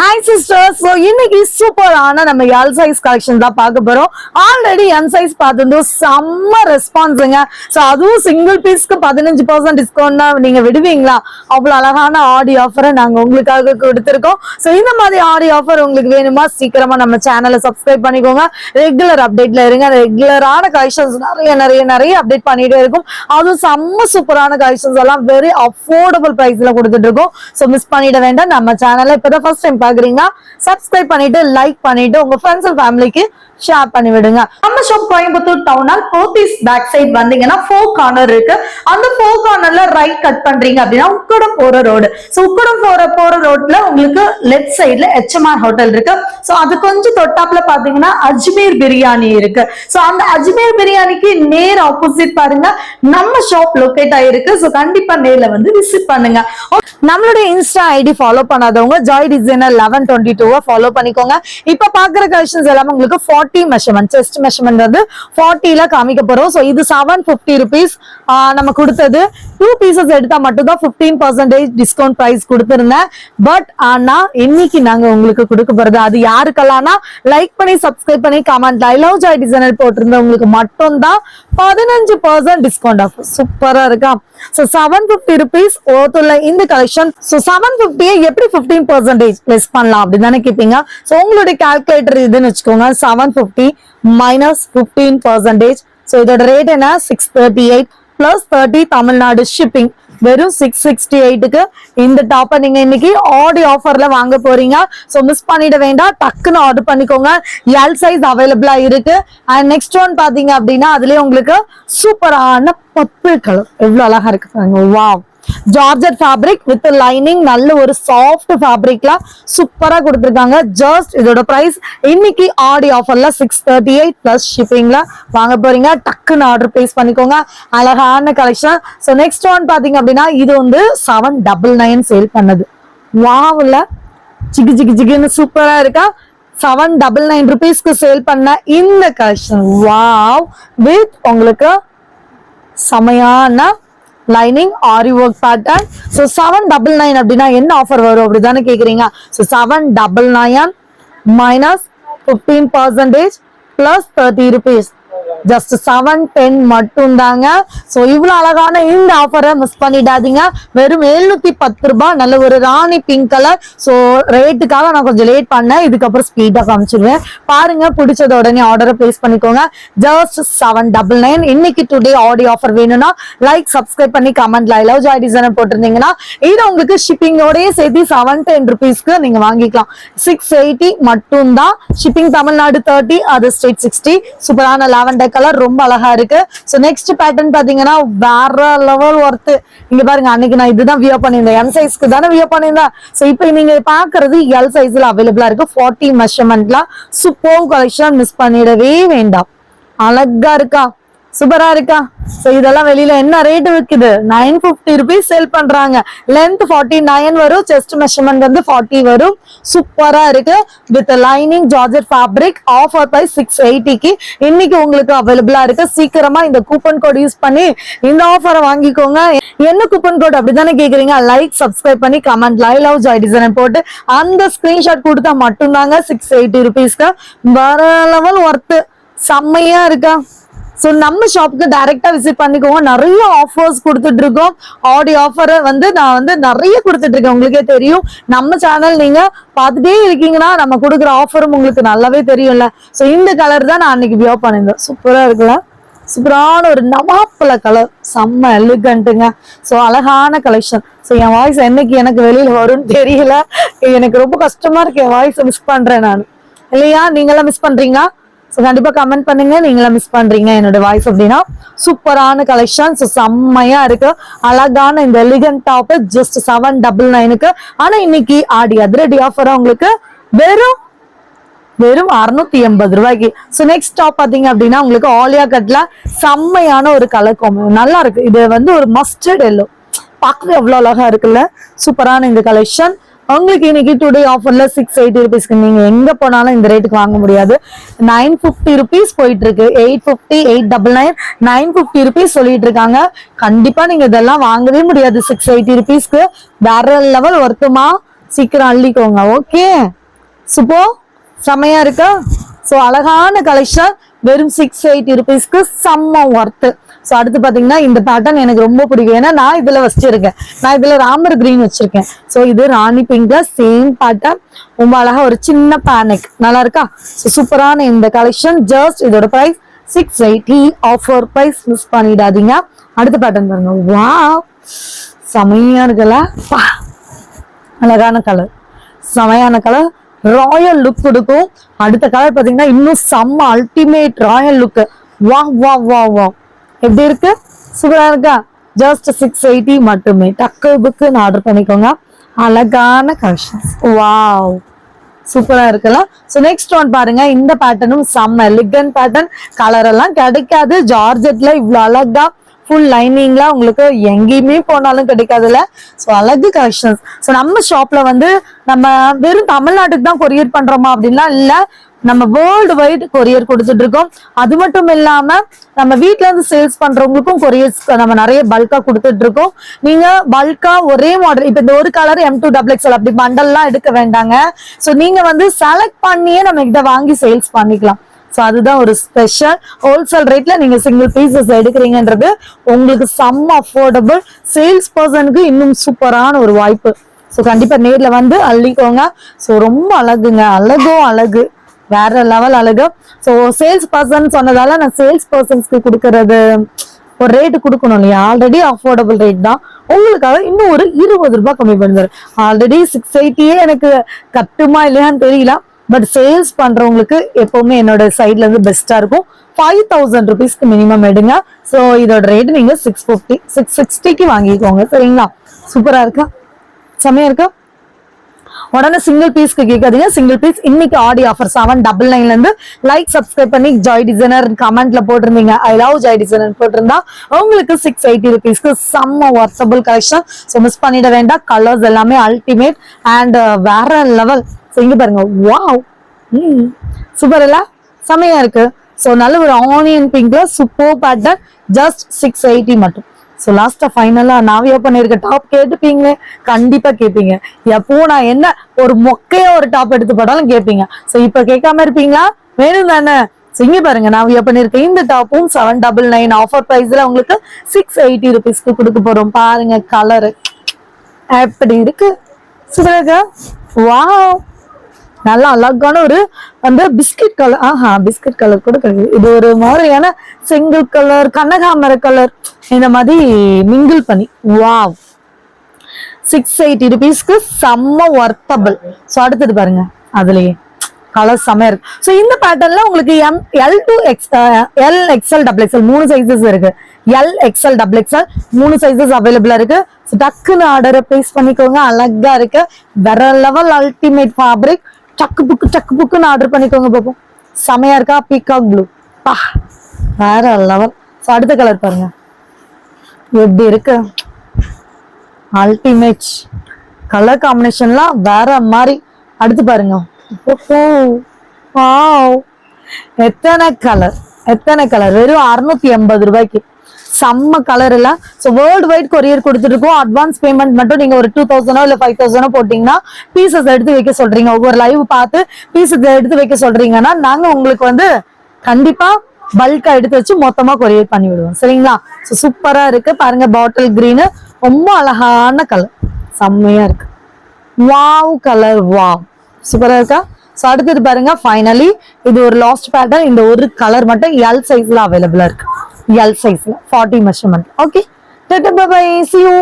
Hi sisters, so இன்னைக்கு சூப்பரான நம்ம L size collection தான் பார்க்க போறோம். ஆல்ரெடி M size பார்த்துட்டோம், செம்ம ரெஸ்பான்ஸ்ங்க. சோ அதுவும் சிங்கிள் பீஸ்க்கு 15% டிஸ்கவுண்ட்னா நீங்க விடுவீங்களா? அவ்வளவு அழகான ஆடி ஆஃபரை நாங்க உங்களுக்காக கொடுத்திருக்கோம். சோ இந்த மாதிரி ஆடி ஆஃபர் உங்களுக்கு வேணுமா சீக்கிரமா நம்ம சேனலை சப்ஸ்கிரைப் பண்ணிக்கோங்க. ரெகுலர் அப்டேட்ல இருங்க. ரெகுலரான கலெக்ஷன்ஸ் நிறைய அப்டேட் பண்ணிட்டே இருக்கும். அதுவும் செம்ம சூப்பரான கலெக்ஷன்ஸ் எல்லாம் வெரி அஃபோர்டபுள் பிரைஸ்ல கொடுத்துட்டு இருக்கோம். சோ மிஸ் பண்ணிட வேண்டாம். நம்ம சேனலை இப்பதான் ஃபர்ஸ்ட் டைம் பாக்குறீங்க, சப்ஸ்கிரைப் பண்ணிட்டு லைக் பண்ணிட்டு உங்க ஃப்ரெண்ட்ஸ் அண்ட் ஃபேமிலிக்கு ஷேர் பண்ணி விடுங்க. நம்ம ஷாப் கோயம்புத்தூர் டவுனால் போத்தீஸ் பேக் சைட் வந்தீங்கன்னா 4 கார்னர் இருக்கு. அந்த 4 கார்னர்ல ரைட் கட் பண்றீங்க அப்படின்னா உக்கடம் போற ரோடு. சோ உக்கடம் போற ரோட்ல உங்களுக்கு லெஃப்ட் சைட்ல HMR ஹோட்டல் இருக்கு. சோ அது கொஞ்சம் தொட்டாப்ல பாத்தீங்கன்னா அஜ்மீர் பிரியாணி இருக்கு. சோ அந்த அஜ்மீர் பிரியாணிக்கு நேர் ஆப்போசிட் பாருங்க நம்ம ஷாப் லொகேட் ஆயிருக்கு. சோ கண்டிப்பா நேர்ல வந்து விசிட் பண்ணுங்க. நம்மளுடைய இன்ஸ்டா ஐடி ஃபாலோ பண்ணாதவங்க ஜாய் டிசைனர் 1122 ஃபாலோ பண்ணிக்கோங்க. இப்ப பாக்குற கலெக்ஷன்ஸ் எல்லாமே உங்களுக்கு 40 மெஷர்மெண்ட், செஸ்ட் மெஷர்மெண்ட் வந்து 40ல காமிக்க போறோம். சோ இது 750 rupees நம்ம கொடுத்தது. 2 பீசஸ் எடுத்தா மட்டும் தான் 15% டிஸ்கவுண்ட் பிரைஸ் கொடுத்திருந்தேன். பட் ஆனா இன்னைக்கு நாங்க உங்களுக்கு கொடுக்க போறது அது யாருக்கெல்லாம்னா லைக் பண்ணி சப்ஸ்கிரைப் பண்ணி comment I love Joy Designer போட்டிருந்தவங்களுக்கு மட்டும் தான் 15% டிஸ்கவுண்ட் ஆஃபர். சூப்பரா இருக்கா? சோ 750 rupees ஓத்துல இந்த கலெக்ஷன். சோ 750 எப்படி 15% லெஸ் பண்ணலாம் அப்படின்னு தானே கேட்பீங்க. சோ உங்களுடைய கால்குலேட்டர் இதுன்னு வச்சுக்கோங்க. 750 மைனஸ் 15%. சோ இதோட ரேட் என்ன? 638 பிளஸ் 30 தமிழ்நாடு ஷிப்பிங் வெறும் 668க்கு இந்த டாப்பை நீங்க இன்னைக்கு ஆடி ஆஃபர்ல வாங்க போறீங்க. சோ மிஸ் பண்ணிட வேண்டாம், டக்குன்னு ஆர்டர் பண்ணிக்கோங்க. எல் சைஸ் அவைலபிளா இருக்கு. அண்ட் நெக்ஸ்ட் ஒன் பாத்தீங்க அப்படின்னா அதுலயே உங்களுக்கு சூப்பரான பர்பிள் கலர் எவ்வளவு அழகா இருக்கு பாருங்க. Wow, georgette fabric with lining, நல்ல ஒரு சாஃப்ட் ஃபேப்ரிக்ல சூப்பரா கொடுத்திருக்காங்க. ஜஸ்ட் இதோட பிரைஸ் இன்னைக்கு ஆடி ஆஃபர்ல 638 பிளஸ் ஷிப்பிங்ல வாங்க போறீங்க. டக்குன்னு ஆர்டர் பிளேஸ் பண்ணிக்கோங்க. அழகான கலெக்ஷன். சோ நெக்ஸ்ட் ஒன் பாத்தீங்க அப்படின்னா இது வந்து 799 சேல் பண்ணது. வாவ்ல ஜிகு ஜிகு ஜிகுன்னு சூப்பரா இருக்கா? 799 rupeesக்கு சேல் பண்ண இந்த கலெக்ஷன் வாவ் வித் உங்களுக்கு செமையான லைனிங் ஆரி ஒர்க் பேட்டர்ன். சோ 799 அப்படின்னா என்ன ஆஃபர் வரும் அப்படிதானே கேக்குறீங்க. So 799 minus 15% plus 30 rupees, just 710 மட்டும் தாங்க. சோ இவ்வளவு அழகான இந்த ஆஃபரை மிஸ் பண்ணிடாதீங்க. வெறும் 710 ரூபாய். நல்ல ஒரு ராணி பிங்க் கலர். சோ ரேட்டுக்காக நான் கொஞ்சம் லேட் பண்ணேன், இதுக்கப்புறம் ஸ்பீடா காமிச்சிருவேன். பாருங்க, பிடிச்சத உடனே ஆர்டரை பிளேஸ் பண்ணிக்கோங்க. ஜஸ்ட் 799. இன்னைக்கு டுடே ஆடி ஆஃபர் வேணும்னா லைக் சப்ஸ்கிரைப் பண்ணி கமெண்ட்ல ஐ லவ் ஜாய் டிசைனர் போட்டிருந்தீங்கன்னா இது உங்களுக்கு ஷிப்பிங்கோடய சேர்த்து 710 rupeesக்கு நீங்க வாங்கிக்கலாம். 680 மட்டும் தான் ஷிப்பிங். தமிழ்நாடு 30, அது ஸ்டேட் 60. சூப்பரான லாவெண்டர் கலர் ரொம்ப அழகா இருக்கு. சோ நெக்ஸ்ட் பேட்டர்ன் பாத்தீங்கன்னா வேற லெவல் ஒர்த். இங்க பாருங்க, அன்னைக்கு நான் இதுதான் வியர் பண்ணியிருந்தேன். எம் சைஸ்க்கு தானே வியர் பண்ணியிருந்தேன். சோ இப்போ நீங்க பாக்குறது எல் சைஸ்ல அவைலபிளா இருக்கு. 40 மெஷர்மெண்ட்ல சூப்பர் கலெக்ஷன், மிஸ் பண்ணிடவே வேண்டாம். அழகா இருக்கா? சூப்பரா இருக்கா? சோ இதெல்லாம் வெளியில என்ன ரேட் விக்குது? 950 rupees சேல் பண்றாங்க. லென்த் 49 வரும், செஸ்ட் மெஷர்மெண்ட் வந்து 40 வரும். சூப்பரா இருக்கு with lining georgette fabric. Offer price 680க்கு இன்னைக்கு உங்களுக்கு அவைலபிளா இருக்கு. சீக்கிரமா இந்த கூப்பன் கோட் யூஸ் பண்ணி இந்த ஆஃபரை வாங்கிக்கோங்க. என்ன கூப்பன் கோட் அப்படிதானே கேக்குறீங்க? லைக் சப்ஸ்கிரைப் பண்ணி comment I love Joy designer போட்டு அந்த ஸ்கிரீன்ஷாட் கொடுத்தா மட்டும்தாங்க 680 rupeesக்கு வேற லெவல் ஒர்த். செம்மையா இருக்கா? சோ நம்ம ஷாப்புக்கு டைரக்டா விசிட் பண்ணிக்கோங்க. நிறைய ஆஃபர்ஸ் கொடுத்துட்டு இருக்கோம். ஆடி ஆஃபரை வந்து நான் வந்து நிறைய கொடுத்துட்டு இருக்கேன். உங்களுக்கே தெரியும், நம்ம சேனல் நீங்க பார்த்துட்டே இருக்கீங்கன்னா நம்ம கொடுக்குற ஆஃபரும் உங்களுக்கு நல்லாவே தெரியும்ல. சோ இந்த கலர் தான் நான் அன்னைக்கு வியர் பண்ணியிருந்தேன். சூப்பரா இருக்குல்ல? சூப்பரான ஒரு நவாப்பழ கலர், செம்ம எலிகண்ட்டுங்க. சோ அழகான கலெக்ஷன். சோ என் வாய்ஸ் என்னைக்கு எனக்கு வெளியில வரும்னு தெரியல. எனக்கு ரொம்ப கஷ்டமா இருக்கு. என் வாய்ஸ் மிஸ் பண்றேன் நான், இல்லையா? நீங்களாம் மிஸ் பண்றீங்களா? சோ கண்டிப்பா கமெண்ட் பண்ணுங்க நீங்களா மிஸ் பண்றீங்க என்னோட வாய்ஸ் அப்படின்னா. சூப்பரான கலெக்ஷன். சோ செம்மையா இருக்கு. அழகான இந்த எலிகன்ட் டாப் ஜஸ்ட் 799க்கு. ஆனா இன்னைக்கு ஆடி அதிரடி ஆஃபரா உங்களுக்கு வெறும் 680 ரூபாய்க்கு. சோ நெக்ஸ்ட் டாப் பாத்தீங்க அப்படின்னா உங்களுக்கு ஆலியா கட்ல செம்மையான ஒரு கலர் காம்போ நல்லா இருக்கு. இது வந்து ஒரு மஸ்டர்ட் எல்லோ, பார்க்கவே எவ்வளவு அழகா இருக்குல்ல? சூப்பரான இந்த கலெக்ஷன் உங்களுக்கு இன்னைக்கு டுடே ஆஃபர்ல 680 rupeesக்கு நீங்க எங்க போனாலும் இந்த ரேட்டுக்கு வாங்க முடியாது. 950 rupees போயிட்டு இருக்கு. 850, 899, 950 rupees சொல்லிட்டு இருக்காங்க. கண்டிப்பா நீங்க இதெல்லாம் வாங்கவே முடியாது 680 rupeesக்கு. வேற லெவல் ஒர்த்துமா. சீக்கிரம் அள்ளிக்கோங்க. ஓகே, சூப்பர், செமையா இருக்கா? ஸோ அழகான கலெக்ஷன், வெறும் 680 rupeesக்கு செம்ம ஒர்த்து. ஸோ அடுத்து பாத்தீங்கன்னா இந்த பேட்டர்ன் எனக்கு ரொம்ப பிடிக்கும். ஏன்னா நான் இதுல வச்சிருக்கேன், நான் இதுல ராமர் கிரீன் வச்சிருக்கேன். ஸோ இது ராணி பிங்க்ல சேம் பேட்டர்ன், ரொம்ப அழகா ஒரு சின்ன பேனிக், நல்லா இருக்கா? ஸோ சூப்பரான இந்த கலெக்ஷன். ஜஸ்ட் இதோட பிரைஸ் 680, ஆஃபர் பிரைஸ், மிஸ் பண்ணிடாதீங்க. அடுத்த பேட்டர்ன் பாருங்க. வாவ், செமையா இருக்குல்ல? அழகான கலர், செமையான கலர், ராயல் லுக் கொடுக்கும். அடுத்த கலர் பாத்தீங்கன்னா இன்னும் செம்ம அல்டிமேட் ராயல் லுக். வா வா வா வா, எப்படி இருக்கு? சூப்பரா இருக்கா? ஜஸ்ட் 680 மட்டுமே. டக்கு புக்குன்னு ஆர்டர் பண்ணிக்கோங்க. அழகான கலெக்ஷன்ஸ். வாவ், சூப்பரா இருக்குல்ல? சோ நெக்ஸ்ட் ஒன் பாருங்க. இந்த பேட்டர்னும் செம்ம எலிகன்ட் பேட்டர்ன். கலர் எல்லாம் கிடைக்காது. ஜார்ஜெட்ல இவ்வளவு அழகா ஃபுல் லைனிங்ல உங்களுக்கு எங்கேயுமே போனாலும் கிடைக்காதுல்ல? ஸோ அழகு கலெக்ஷன்ஸ். ஸோ நம்ம ஷாப்ல வந்து நம்ம வெறும் தமிழ்நாட்டுக்கு தான் கொரியர் பண்றோமா அப்படின்லாம் இல்ல, நம்ம வேர்ல்டு வைட் கொரியர் கொடுத்துட்டு இருக்கோம். அது மட்டும் இல்லாம நம்ம வீட்ல இருந்து சேல்ஸ் பண்றவங்களுக்கும் கொரியர்ஸ் நம்ம நிறைய பல்கா கொடுத்துட்டு இருக்கோம். நீங்க பல்கா ஒரே மாடல், இப்ப இந்த ஒரு கலர் M2XXL அப்படி பண்டல்லாம் எடுக்க வேண்டாங்க. ஸோ நீங்க வந்து செலக்ட் பண்ணியே நம்ம கிட்ட வாங்கி சேல்ஸ் பண்ணிக்கலாம். ஸோ அதுதான் ஒரு ஸ்பெஷல். ஹோல்சேல் ரேட்ல நீங்க சிங்கிள் பீசஸ் எடுக்கிறீங்கன்றது உங்களுக்கு செம்ம அஃபோர்டபுள். சேல்ஸ் பர்சனுக்கு இன்னும் சூப்பரான ஒரு வாய்ப்பு. ஸோ கண்டிப்பா நேர்ல வந்து அள்ளிக்கோங்க. ஸோ ரொம்ப அழகுங்க, அழகும் அழகு, வேற லெவல் அழகு. ஸோ சேல்ஸ் பர்சன் சொன்னதால நான் சேல்ஸ் பர்சன்ஸ்க்கு கொடுக்கறது ஒரு ரேட்டு கொடுக்கணும் இல்லையா? ஆல்ரெடி அஃபோர்டபுள் ரேட் தான். உங்களுக்காக இன்னும் ஒரு 20 ரூபாய் கம்மி பண்ணுவாரு. ஆல்ரெடி 680 எனக்கு கட்டுமா இல்லையான்னு தெரியல. பட் சேல்ஸ் பண்றவங்களுக்கு எப்பவுமே என்னோட சைட்ல இருந்து பெஸ்டா இருக்கும். 5000 rupeesக்கு மினிமம் எடுங்க. ஸோ இதோட ரேட் நீங்க 650 660க்கு வாங்கிக்கோங்க. சரிங்களா? சூப்பரா இருக்கா? செமையா இருக்கா? உடனே சிங்கிள் பீஸ்க்கு கேட்காதீங்க. சிங்கிள் பீஸ் இன்னைக்கு ஆடி ஆஃபர் 799ல இருந்து. லைக் சப்ஸ்கிரைப் பண்ணி ஜாய் டிசைனர் கமெண்ட்ல போட்டிருந்தீங்க, ஐ லவ் ஜாய் டிசைனர் போட்டிருந்தா உங்களுக்கு 680 rupeesக்கு செம்ம ஒர்த்தபிள் கலெக்ஷன். ஸோ மிஸ் பண்ணிட வேண்டாம். கலர்ஸ் எல்லாமே அல்டிமேட் அண்ட் வேற லெவல். இங்க பாருங்க. வாவ், சூப்பர் இல்ல? செமையா இருக்கு. சோ நல்ல ஒரு ஆனியன் பிங்க்ல சூப்பர் பேட்டர்ன். ஜஸ்ட் 680 மட்டும். ஸோ லாஸ்டா ஃபைனலா நாவியா பண்ணிருக்க டாப் கேட்டுப்பீங்களே, கண்டிப்பா கேட்பீங்க. எப்போ நான் என்ன ஒரு மொக்கையா ஒரு டாப் எடுத்து போட்டாலும் கேட்பீங்க. ஸோ இப்ப கேட்காம இருப்பீங்களா? வேணும் தானே? இங்க பாருங்க, நான் எப்ப பண்ணிருக்கேன் இந்த டாப்பும் 799 ஆஃபர் பிரைஸ்ல உங்களுக்கு 680 rupeesக்கு கொடுக்க போறோம். பாருங்க கலரு எப்படி இருக்கு, சூப்பரா. வாவ், நல்லா அழகான ஒரு அந்த பிஸ்கட் கலர். பிஸ்கட் கலர் கூட கிடையாது. இது ஒரு மாதிரியான சிங்கிள் கலர், கனகாமர கலர், இந்த மாதிரி மிங்கிள் பண்ணி. வாவ், 680 rupeesக்கு செம்ம ஒர்த்தபிள். ஸோ அடுத்தது பாருங்க, அதுலயே கலர் செம்மையா இருக்கு. ஸோ இந்த பேட்டர்ன்ல உங்களுக்கு L to L XL XXL 3 sizes இருக்கு. L XL XXL 3 சைசஸ் அவைலபிளா இருக்கு. டக்குன்னு ஆர்டரை பிளேஸ் பண்ணிக்கோங்க. அழகா இருக்கு, வேற லெவல் அல்டிமேட் ஃபேப்ரிக். டக்கு புக்குன்னு ஆர்டர் பண்ணிக்கோங்க பாப்போம். செமையா இருக்கா? பீகாக் ப்ளூ, பா வேற லெவல். ஸோ அடுத்த கலர் பாருங்க எப்படி இருக்கு, அல்டிமேட் கலர் காம்பினேஷன்லாம் வேற மாதிரி. அடுத்து பாருங்க. எத்தனை கலர், எத்தனை கலர், வெறும் 680 ரூபாய்க்கு செம்ம கலர் இல்ல? சோ வேர்ல்டு வைட் கொரியர் கொடுத்துட்டு இருக்கோம். அட்வான்ஸ் பேமெண்ட் மட்டும் நீங்க ஒரு 2000 இல்ல 5000 போட்டீங்கன்னா பீசஸ் எடுத்து வைக்க சொல்றீங்க. ஒவ்வொரு லைவ் பார்த்து பீசஸ் எடுத்து வைக்க சொல்றீங்கன்னா நாங்க உங்களுக்கு வந்து கண்டிப்பா பல்கா எடுத்து வச்சு மொத்தமா கொரியர் பண்ணி விடுவோம். சரிங்களா? சூப்பரா இருக்கு பாருங்க. பாட்டில் கிரீன் ரொம்ப அழகான கலர், செம்மையா இருக்கு. வாவ் கலர், வாவ், சூப்பரா இருக்கா? சோ அடுத்தது பாருங்க. ஃபைனலி இது ஒரு லாஸ்ட் பேட்டர்ன். இந்த ஒரு கலர் மட்டும் எல் சைஸ்ல அவைலபிளா இருக்கு. எல் சைஸ்ல 40 measurement. Okay, bye bye, see you.